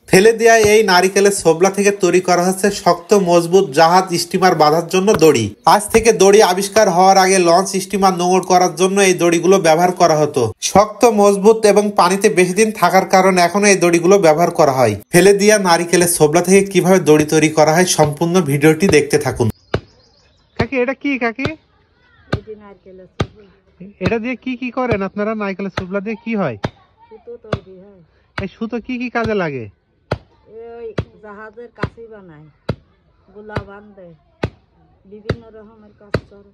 ফেলে দেওয়া এই নারিকেলের ছোবলা থেকে তৈরি করা হচ্ছে শক্ত মজবুত জাহাজ স্টিমার বাঁধার জন্য দড়ি। আজ থেকে দড়ি আবিষ্কার হওয়ার আগে লঞ্চ স্টিমার নোঙর করার জন্য এই দড়িগুলো ব্যবহার করা হতো। শক্ত মজবুত এবং পানিতে বেশি দিন থাকার কারণে এখনো এই দড়িগুলো ব্যবহার করা হয়। ফেলে দেওয়া নারিকেলের ছোবলা থেকে কিভাবে দড়ি তৈরি করা হয় সম্পূর্ণ ভিডিওটি দেখতে থাকুন। কাকি এটা কি কাকি? এটা দিয়ে কি কি করেন আপনারা? নারিকেলের ছোবলা দিয়ে কি হয়? সুতো তৈরি হয়। এই সুতো কি কি কাজে লাগে? ওই জাহাজের কাছি বানায়, গুলা বাঁধে, বিভিন্ন রকমের কাজ করে।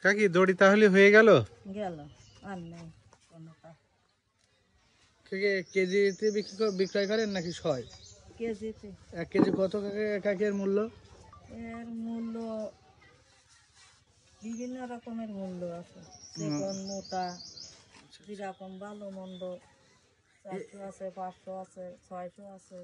কাকি দড়ি তাহলে হয়ে গেল? গেল, আর নেই কোনো কাজ। কেজিতে বিক্রয় করেন নাকি শয়? কেজিতে। 1 কেজি কত কাকের মূল্য? এর মূল্য বিভিন্ন রকমের মূল্য আছে, চিকন মোটা, যেরকম ভালো মন্দ। 400 আছে, 500 আছে, 600 আছে।